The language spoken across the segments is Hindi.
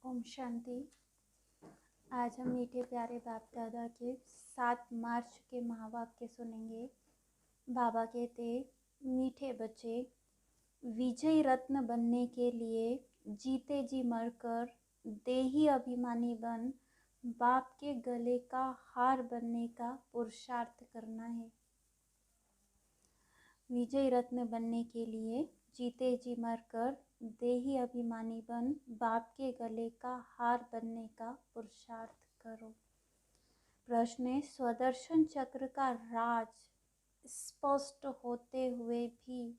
ओम शांति। आज हम मीठे प्यारे बाप दादा के 7 मार्च के महावाक्य सुनेंगे। बाबा कहते, मीठे बच्चे, विजयी रत्न बनने के लिए जीते जी मरकर देही अभिमानी बन बाप के गले का हार बनने का पुरुषार्थ करना है। विजयी रत्न बनने के लिए जीते जी मरकर देही अभिमानी बन बाप के गले का हार बनने का पुरुषार्थ करो। प्रश्न है, स्वदर्शन चक्र का राज स्पष्ट होते हुए भी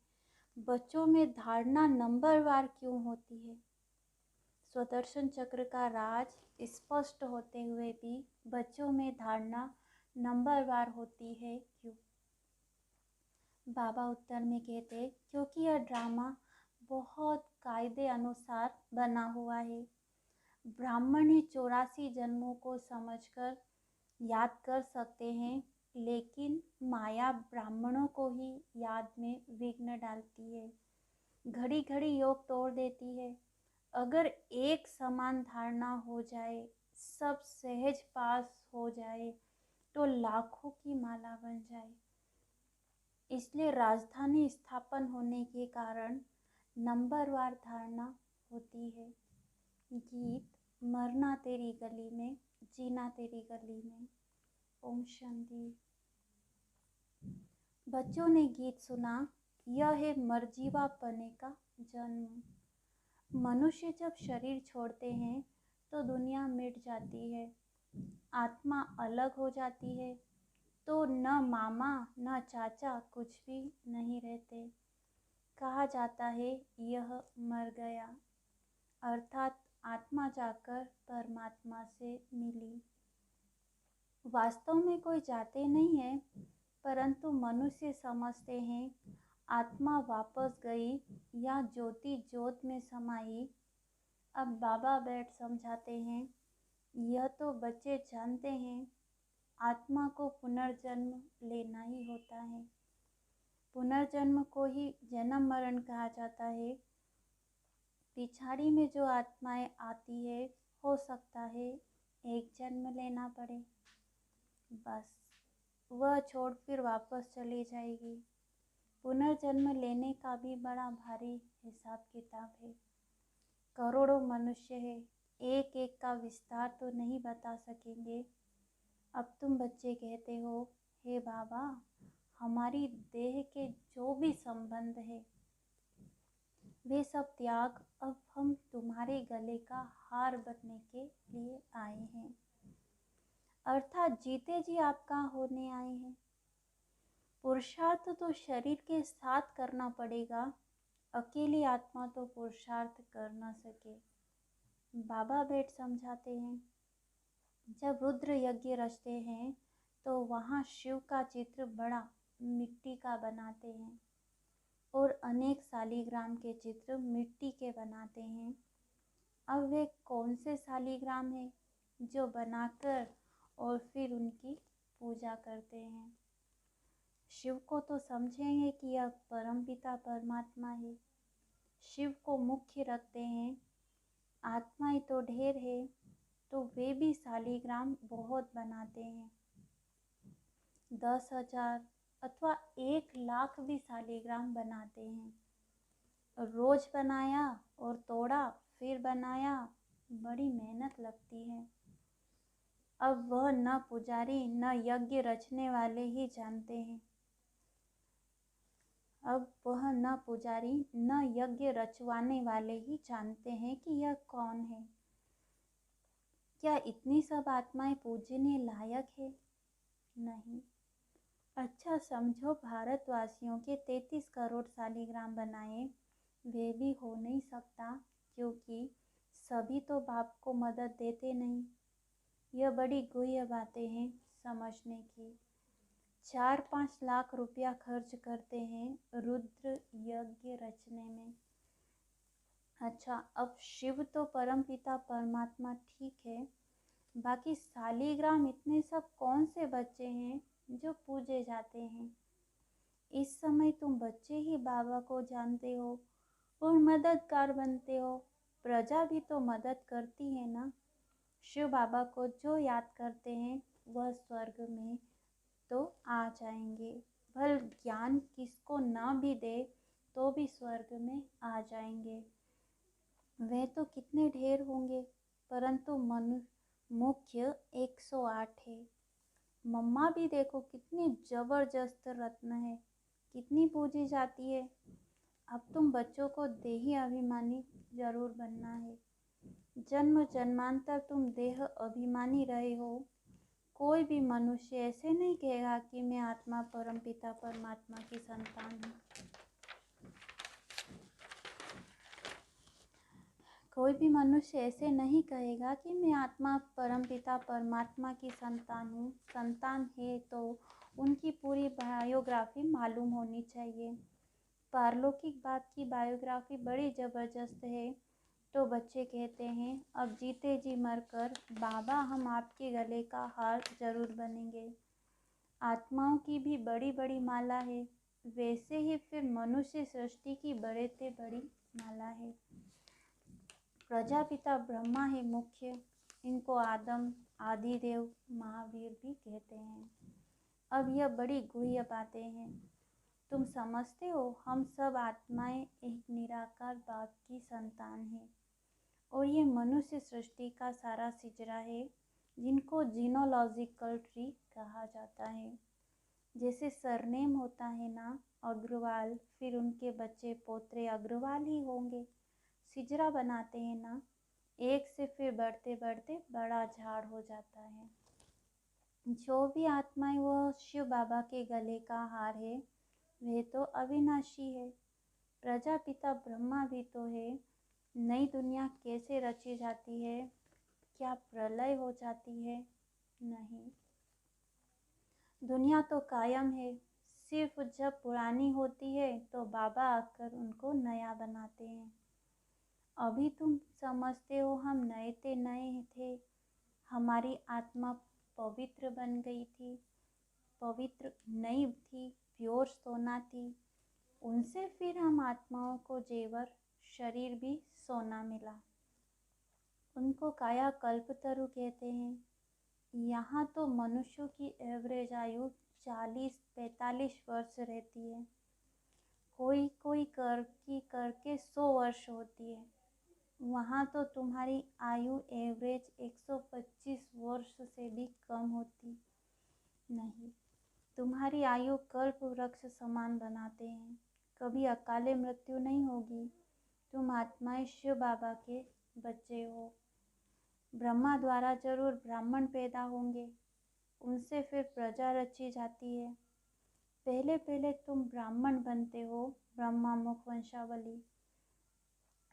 बच्चों में धारणा नंबरवार क्यों होती है? स्वदर्शन चक्र का राज स्पष्ट होते हुए भी बच्चों में धारणा नंबरवार होती है क्यों? बाबा उत्तर में कहते, क्योंकि यह ड्रामा बहुत कायदे अनुसार बना हुआ है। ब्राह्मण ही 84 जन्मों को समझकर याद कर सकते हैं, लेकिन माया ब्राह्मणों को ही याद में विघ्न डालती है, घड़ी घड़ी योग तोड़ देती है। अगर एक समान धारणा हो जाए, सब सहज पास हो जाए, तो लाखों की माला बन जाए। इसलिए राजधानी स्थापन होने के कारण नंबरवार धारणा होती है। गीत, मरना तेरी गली में, जीना तेरी गली में। ओम शांति। बच्चों ने गीत सुना, यह है मरजीवा पने का जन्म। मनुष्य जब शरीर छोड़ते हैं तो दुनिया मिट जाती है, आत्मा अलग हो जाती है, तो न मामा न चाचा कुछ भी नहीं रहते। कहा जाता है यह मर गया, अर्थात आत्मा जाकर परमात्मा से मिली। वास्तव में कोई जाते नहीं है, परंतु मनुष्य समझते हैं आत्मा वापस गई या ज्योति ज्योत में समाई। अब बाबा बैठ समझाते हैं, यह तो बच्चे जानते हैं, आत्मा को पुनर्जन्म लेना ही होता है। पुनर्जन्म को ही जन्म मरण कहा जाता है। पिछाड़ी में जो आत्माएं आती है, हो सकता है एक जन्म लेना पड़े, बस वह छोड़ फिर वापस चली जाएगी। पुनर्जन्म लेने का भी बड़ा भारी हिसाब किताब है। करोड़ों मनुष्य है, एक एक का विस्तार तो नहीं बता सकेंगे। अब तुम बच्चे कहते हो, हे बाबा, हमारी देह के जो भी संबंध है वे सब त्याग, अब हम तुम्हारे गले का हार बनने के लिए आए हैं। अर्थात जीते जी आपका होने आए हैं। पुरुषार्थ तो शरीर के साथ करना पड़ेगा, अकेली आत्मा तो पुरुषार्थ कर न सके। बाबा बैठ समझाते हैं, जब रुद्र यज्ञ रचते हैं तो वहाँ शिव का चित्र बड़ा मिट्टी का बनाते हैं और अनेक शालिग्राम के चित्र मिट्टी के बनाते हैं। अब वे कौन से शालिग्राम हैं जो बनाकर और फिर उनकी पूजा करते हैं? शिव को तो समझेंगे कि यह परमपिता परमात्मा है, शिव को मुख्य रखते हैं। आत्माएं तो ढेर है, तो वे भी शालिग्राम बहुत बनाते हैं। 10,000 अथवा 1,00,000 भी शालिग्राम बनाते हैं। रोज बनाया और तोड़ा, फिर बनाया, बड़ी मेहनत लगती है। अब वह न पुजारी न यज्ञ रचने वाले ही जानते हैं। अब वह न पुजारी न यज्ञ रचवाने वाले ही जानते हैं कि यह कौन है। क्या इतनी सब आत्माएं पूजने लायक है? नहीं। अच्छा समझो, भारतवासियों के 33 करोड़ शालिग्राम बनाए, वे भी हो नहीं सकता, क्योंकि सभी तो बाप को मदद देते नहीं। यह बड़ी गुह्य बातें हैं समझने की। 4-5 लाख रुपया खर्च करते हैं रुद्र यज्ञ रचने में। अच्छा, अब शिव तो परमपिता परमात्मा ठीक है, बाकी शालिग्राम इतने सब कौन से बच्चे हैं जो पूजे जाते हैं? इस समय तुम बच्चे ही बाबा को जानते हो और मददगार बनते हो, प्रजा भी तो मदद करती है ना। शिव बाबा को जो याद करते हैं वह स्वर्ग में तो आ जाएंगे। भल ज्ञान किसको ना भी दे तो भी स्वर्ग में आ जाएंगे। वे तो कितने ढेर होंगे, परंतु मुख्य 108 है। मम्मा भी देखो कितनी जबरदस्त रत्न है, कितनी पूजी जाती है। अब तुम बच्चों को देही अभिमानी जरूर बनना है। जन्म जन्मांतर तुम देह अभिमानी रहे हो। कोई भी मनुष्य ऐसे नहीं कहेगा कि मैं आत्मा परमपिता परमात्मा की संतान हूँ। कोई भी मनुष्य ऐसे नहीं कहेगा कि मैं आत्मा परमपिता परमात्मा की संतान हूँ। संतान है तो उनकी पूरी बायोग्राफी मालूम होनी चाहिए। पारलौकिक बाप की बायोग्राफी बड़ी ज़बरदस्त है तो बच्चे कहते हैं अब जीते जी मरकर बाबा हम आपके गले का हार जरूर बनेंगे। आत्माओं की भी बड़ी बड़ी माला है, वैसे ही फिर मनुष्य सृष्टि की बड़े से बड़ी माला है। प्रजापिता ब्रह्मा है मुख्य, इनको आदम आदिदेव महावीर भी कहते हैं। अब यह बड़ी गुह्य बातें हैं। तुम समझते हो हम सब आत्माएं एक निराकार बाप की संतान हैं और ये मनुष्य सृष्टि का सारा सिजरा है, जिनको जीनोलॉजिकल ट्री कहा जाता है। जैसे सरनेम होता है ना अग्रवाल, फिर उनके बच्चे पोतरे अग्रवाल ही होंगे। सिजरा बनाते हैं ना, एक से फिर बढ़ते बढ़ते बड़ा झाड़ हो जाता है। जो भी आत्माएं वो शिव बाबा के गले का हार है, वे तो अविनाशी है। प्रजापिता ब्रह्मा भी तो है। नई दुनिया कैसे रची जाती है? क्या प्रलय हो जाती है? नहीं, दुनिया तो कायम है। सिर्फ जब पुरानी होती है तो बाबा आकर उनको नया बनाते हैं। अभी तुम समझते हो हम नए थे, हमारी आत्मा पवित्र बन गई थी, पवित्र नई थी, प्योर सोना थी। उनसे फिर हम आत्माओं को जेवर शरीर भी सोना मिला। उनको काया कल्पतरु कहते हैं। यहाँ तो मनुष्यों की एवरेज आयु 40-45 वर्ष रहती है। कोई कोई करके 100 वर्ष होती है। वहाँ तो तुम्हारी आयु एवरेज 125 वर्ष से भी कम होती नहीं। तुम्हारी आयु कल्प वृक्ष समान बनाते हैं। कभी अकाले मृत्यु नहीं होगी। तुम आत्माएं शिव बाबा के बच्चे हो। ब्रह्मा द्वारा जरूर ब्राह्मण पैदा होंगे, उनसे फिर प्रजा रची जाती है। पहले पहले तुम ब्राह्मण बनते हो, ब्रह्मा मुख वंशावली।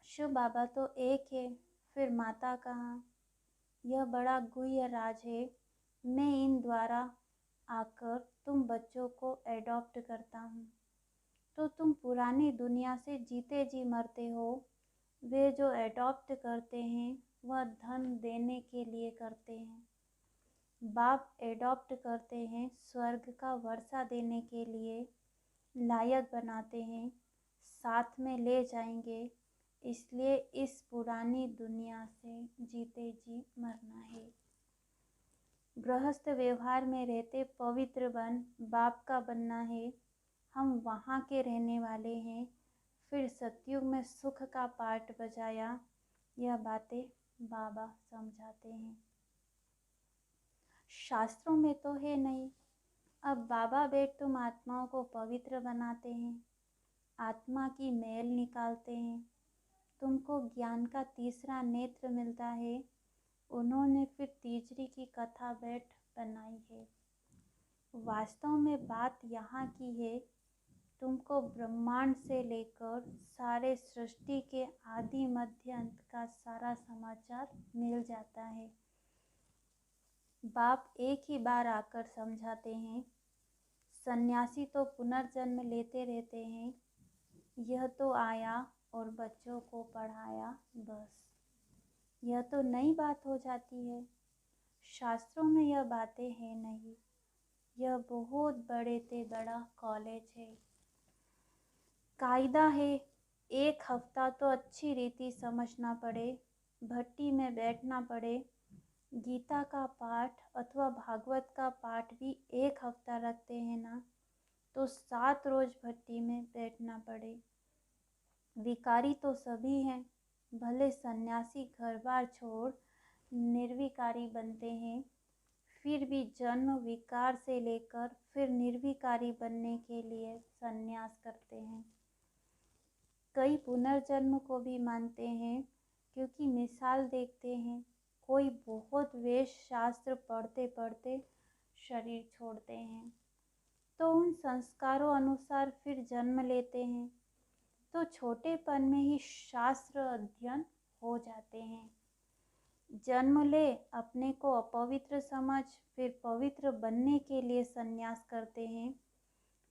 शिव बाबा तो एक है, फिर माता कहाँ? यह बड़ा गुह्य राज है। मैं इन द्वारा आकर तुम बच्चों को एडॉप्ट करता हूँ तो तुम पुरानी दुनिया से जीते जी मरते हो। वे जो एडॉप्ट करते हैं वह धन देने के लिए करते हैं। बाप एडॉप्ट करते हैं स्वर्ग का वर्षा देने के लिए, लायक बनाते हैं, साथ में ले जाएंगे। इसलिए इस पुरानी दुनिया से जीते जी मरना है। गृहस्थ व्यवहार में रहते पवित्र बन बाप का बनना है। हम वहाँ के रहने वाले हैं। फिर सतयुग में सुख का पाठ बजाया। यह बातें बाबा समझाते हैं। शास्त्रों में तो है नहीं। अब बाबा बैठ तुम आत्माओं को पवित्र बनाते हैं, आत्मा की मैल निकालते हैं। तुमको ज्ञान का तीसरा नेत्र मिलता है। उन्होंने फिर तीसरी की कथा बैठ बनाई है। वास्तव में बात यहाँ की है, तुमको ब्रह्मांड से लेकर सारे सृष्टि के आदि मध्य अंत का सारा समाचार मिल जाता है। बाप एक ही बार आकर समझाते हैं। सन्यासी तो पुनर्जन्म लेते रहते हैं। यह तो आया और बच्चों को पढ़ाया, बस। यह तो नई बात हो जाती है। शास्त्रों में यह बातें हैं नहीं। यह बहुत बड़े से बड़ा कॉलेज है। कायदा है एक हफ्ता तो अच्छी रीति समझना पड़े, भट्टी में बैठना पड़े, गीता का पाठ अथवा भागवत का पाठ भी एक हफ्ता रखते हैं ना, तो 7 रोज भट्टी में बैठना पड़े। विकारी तो सभी हैं, भले सन्यासी घर बार छोड़ निर्विकारी बनते हैं, फिर भी जन्म विकार से लेकर फिर निर्विकारी बनने के लिए संन्यास करते हैं। कई पुनर्जन्म को भी मानते हैं, क्योंकि मिसाल देखते हैं, कोई बहुत वेद शास्त्र पढ़ते पढ़ते शरीर छोड़ते हैं, तो उन संस्कारों अनुसार फिर जन्म लेते हैं, तो छोटेपन में ही शास्त्र अध्ययन हो जाते हैं। जन्म ले, अपने को अपवित्र समझ, फिर पवित्र बनने के लिए संन्यास करते हैं।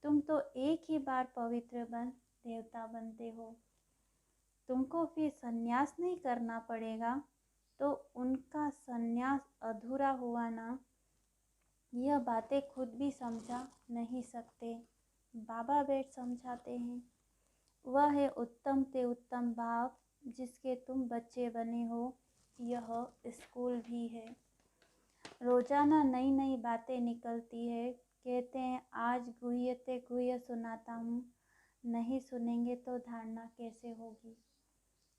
तुम तो एक ही बार पवित्र बन देवता बनते हो, तुमको फिर संन्यास नहीं करना पड़ेगा, तो उनका संन्यास अधूरा हुआ ना। यह बातें खुद भी समझा नहीं सकते, बाबा बैठ समझाते हैं। वह है उत्तम से उत्तम भाव जिसके तुम बच्चे बने हो, यह स्कूल भी है। रोजाना नई नई बातें निकलती है। कहते हैं आज गुह्य ते गुह्य सुनाता हूँ, नहीं सुनेंगे तो धारणा कैसे होगी।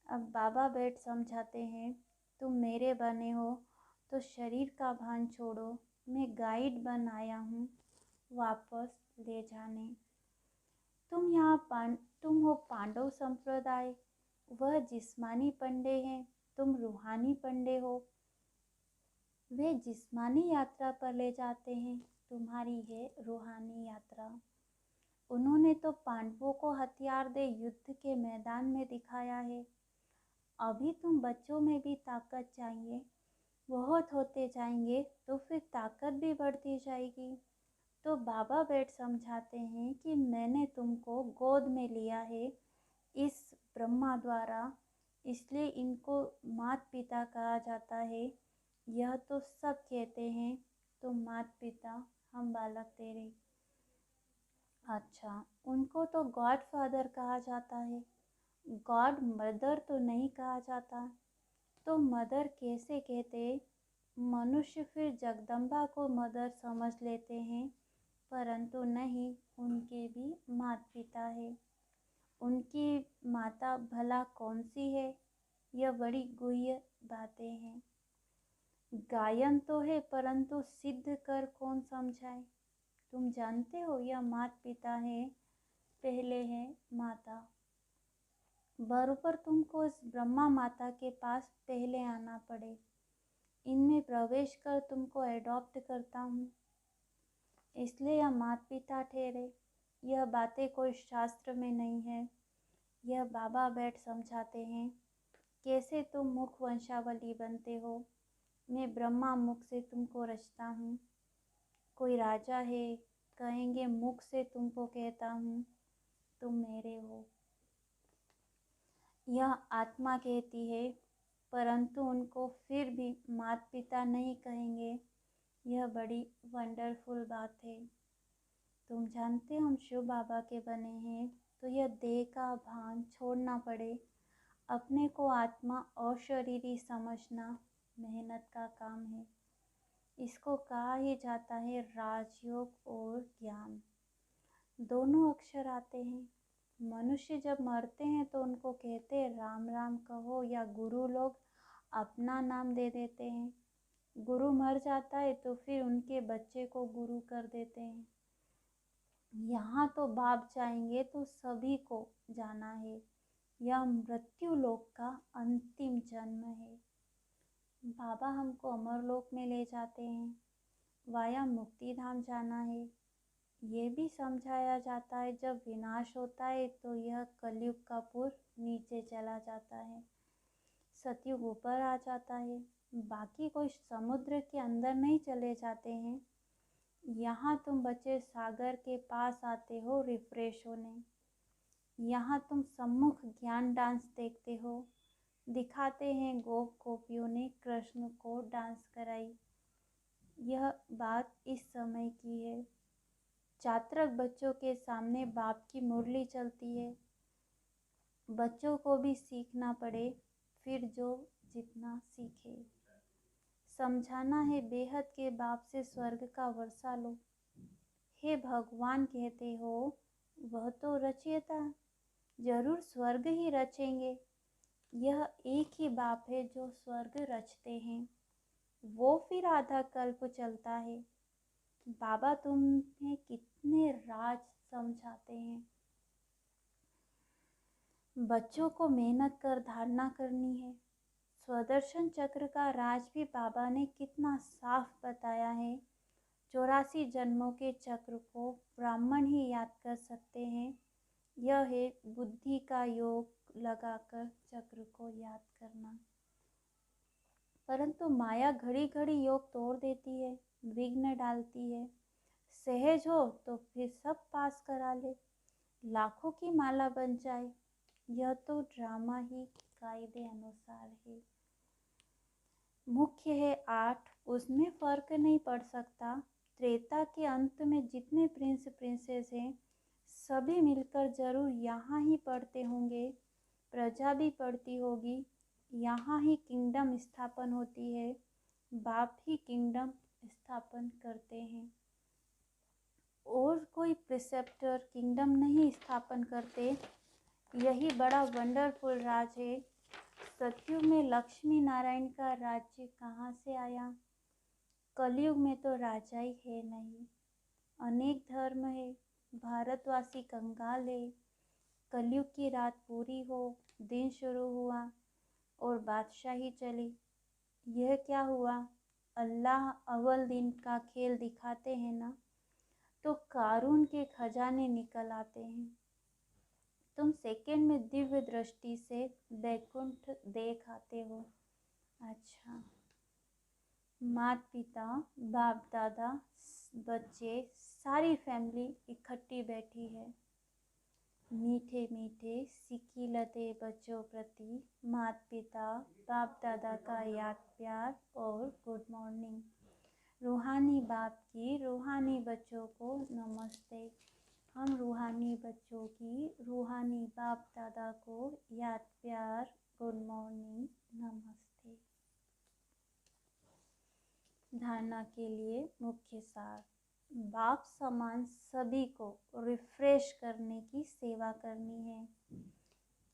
अब बाबा बैठ समझाते हैं, तुम मेरे बने हो तो शरीर का भान छोड़ो, मैं गाइड बन आया हूँ वापस ले जाने। तुम हो पांडव संप्रदाय, वह जिस्मानी पंडे हैं, तुम रूहानी पंडे हो। वे जिस्मानी यात्रा पर ले जाते हैं, तुम्हारी है रूहानी यात्रा। उन्होंने तो पांडवों को हथियार दे युद्ध के मैदान में दिखाया है। अभी तुम बच्चों में भी ताकत चाहिए, बहुत होते जाएंगे तो फिर ताकत भी बढ़ती जाएगी। तो बाबा बैठ समझाते हैं कि मैंने तुमको गोद में लिया है इस ब्रह्मा द्वारा, इसलिए इनको माता पिता कहा जाता है। यह तो सब कहते हैं तुम माता पिता, हम बालक तेरे। अच्छा, उनको तो गॉड फादर कहा जाता है, गॉड मदर तो नहीं कहा जाता। तो मदर कैसे कहते? मनुष्य फिर जगदम्बा को मदर समझ लेते हैं, परंतु नहीं, उनके भी माता पिता है। उनकी माता भला कौन सी है? यह बड़ी गुह्य बातें हैं। गायन तो है, परंतु सिद्ध कर कौन समझाए? तुम जानते हो यह माता पिता है, पहले है माता। बरोबर तुमको इस ब्रह्मा माता के पास पहले आना पड़े, इनमें प्रवेश कर तुमको एडॉप्ट करता हूँ, इसलिए यह माता पिता ठहरे। यह बातें कोई शास्त्र में नहीं है, यह बाबा बैठ समझाते हैं। कैसे तुम मुख वंशावली बनते हो, मैं ब्रह्मा मुख से तुमको रचता हूँ। कोई राजा है, कहेंगे मुख से तुमको कहता हूँ, तुम मेरे हो। यह आत्मा कहती है, परंतु उनको फिर भी माता पिता नहीं कहेंगे। यह बड़ी वंडरफुल बात है। तुम जानते हम शिव बाबा के बने हैं, तो यह देह का भान छोड़ना पड़े, अपने को आत्मा और शरीरी समझना मेहनत का काम है। इसको कहा ही जाता है राजयोग और ज्ञान। दोनों अक्षर आते हैं। मनुष्य जब मरते हैं तो उनको कहते हैं राम राम कहो, या गुरु लोग अपना नाम दे देते हैं। गुरु मर जाता है तो फिर उनके बच्चे को गुरु कर देते हैं। यहाँ तो बाप जाएंगे तो सभी को जाना है। यह मृत्यु लोक का अंतिम जन्म है। बाबा हमको अमर लोक में ले जाते हैं, वाया मुक्ति धाम जाना है। ये भी समझाया जाता है जब विनाश होता है तो यह कलयुग का पुर नीचे चला जाता है, सतयुग ऊपर आ जाता है। बाकी कोई समुद्र के अंदर नहीं चले जाते हैं। यहाँ तुम बच्चे सागर के पास आते हो रिफ्रेश होने। यहाँ तुम सम्मुख ज्ञान डांस देखते हो, दिखाते हैं गोप गोपियों ने कृष्ण को डांस कराई। यह बात इस समय की है। चात्रक बच्चों के सामने बाप की मुरली चलती है। बच्चों को भी सीखना पड़े, फिर जो जितना सीखे। समझाना है बेहद के बाप से स्वर्ग का वर्षा लो। हे भगवान कहते हो, वह तो रचयिता जरूर स्वर्ग ही रचेंगे। यह एक ही बाप है जो स्वर्ग रचते हैं, वो फिर आधा कल्प चलता है। बाबा तुम्हें कितने राज समझाते हैं। बच्चों को मेहनत कर धारणा करनी है। स्वदर्शन चक्र का राज भी बाबा ने कितना साफ बताया है। 84 जन्मों के चक्र को ब्राह्मण ही याद कर सकते हैं। यह है बुद्धि का योग लगाकर चक्र को याद करना। परंतु माया घड़ी घड़ी योग तोड़ देती है, विघ्न डालती है। सहज हो तो फिर सब पास करा ले, लाखों की माला बन जाए। यह तो ड्रामा ही कायदे अनुसार है। मुख्य है 8, उसमें फर्क नहीं पड़ सकता। त्रेता के अंत में जितने प्रिंस प्रिंसेस हैं, सभी मिलकर जरूर यहाँ ही पढ़ते होंगे। प्रजा भी पढ़ती होगी। यहाँ ही किंगडम स्थापन होती है। बाप ही किंगडम स्थापन करते हैं, और कोई प्रिसेप्टर किंगडम नहीं स्थापन करते। यही बड़ा वंडरफुल राज है। सतयुग में लक्ष्मी नारायण का राज्य कहाँ से आया? कलयुग में तो राजा ही है नहीं, अनेक धर्म है, भारतवासी कंगाल है। कलयुग की रात पूरी हो, दिन शुरू हुआ और बादशाही चली। यह क्या हुआ? अल्लाह अव्वल दिन का खेल दिखाते हैं ना, तो कारून के खजाने निकल आते हैं। तुम सेकंड में दिव्य दृष्टि से वैकुंठ देख आते हो। अच्छा, माता पिता, बाप दादा, बच्चे, सारी फैमिली इकट्ठी बैठी है। मीठे मीठे सिकिलते बच्चों प्रति माता पिता बाप दादा का याद प्यार और गुड मॉर्निंग। रूहानी बाप की रूहानी बच्चों को नमस्ते। हम रूहानी बच्चों की रूहानी बाप दादा को याद प्यार गुड मॉर्निंग नमस्ते। धारणा के लिए मुख्य सार। बाप समान सभी को रिफ्रेश करने की सेवा करनी है।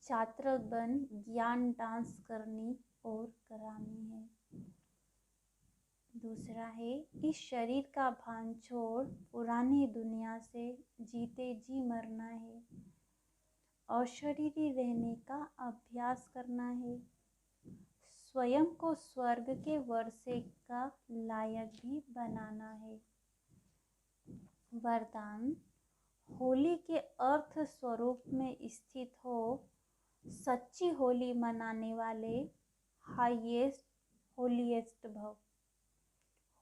छात्र बन ज्ञान डांस करनी और करानी है। दूसरा है, इस शरीर का भान छोड़ पुरानी दुनिया से जीते जी मरना है। अशरीरी रहने का अभ्यास करना है। स्वयं को स्वर्ग के वर्षे का लायक भी बनाना है। वरदान, होली के अर्थ स्वरूप में स्थित हो। सच्ची होली मनाने वाले हाईएस्ट होलीएस्ट भव।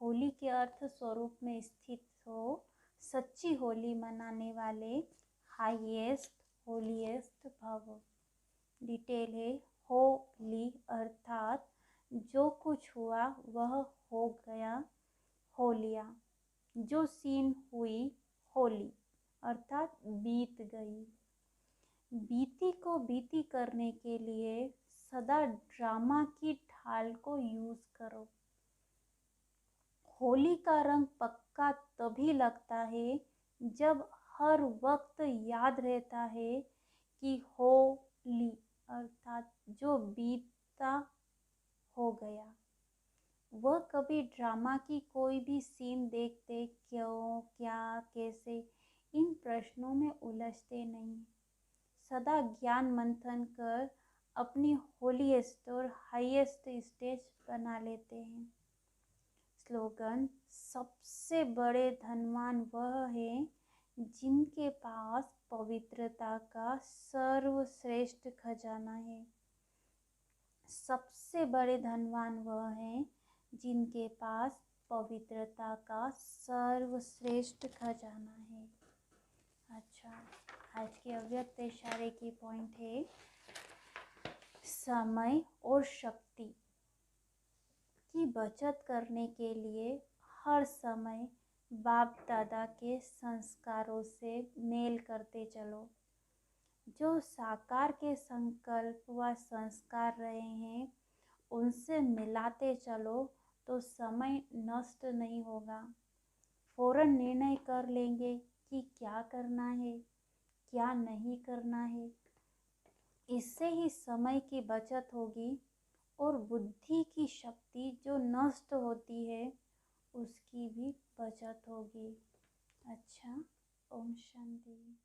होली के अर्थ स्वरूप में स्थित हो, सच्ची होली मनाने वाले हाईएस्ट होलीएस्ट भव। डिटेल है, होली अर्थात जो कुछ हुआ वह हो गया, होलिया। जो सीन हुई, होली अर्थात बीत गई। बीती को बीती करने के लिए सदा ड्रामा की ढाल को यूज करो। होली का रंग पक्का तभी लगता है जब हर वक्त याद रहता है कि होली अर्थात जो बीता हो गया। वह कभी ड्रामा की कोई भी सीन देखते क्यों, क्या, कैसे, इन प्रश्नों में उलझते नहीं। सदा ज्ञान मंथन कर अपनी होलीएस्ट और हाईएस्ट स्टेज बना लेते हैं। स्लोगन, सबसे बड़े धनवान वह है जिनके पास पवित्रता का सर्वश्रेष्ठ खजाना है। सबसे बड़े धनवान वह हैं जिनके पास पवित्रता का सर्वश्रेष्ठ खजाना है। अच्छा, आज के अव्यक्त इशारे की पॉइंट है, समय और शक्ति की बचत करने के लिए हर समय बाप दादा के संस्कारों से मेल करते चलो। जो साकार के संकल्प व संस्कार रहे हैं उनसे मिलाते चलो तो समय नष्ट नहीं होगा। फौरन निर्णय कर लेंगे कि क्या करना है, क्या नहीं करना है। इससे ही समय की बचत होगी और बुद्धि की शक्ति जो नष्ट होती है उसकी भी बचत होगी। अच्छा, ओम शांति।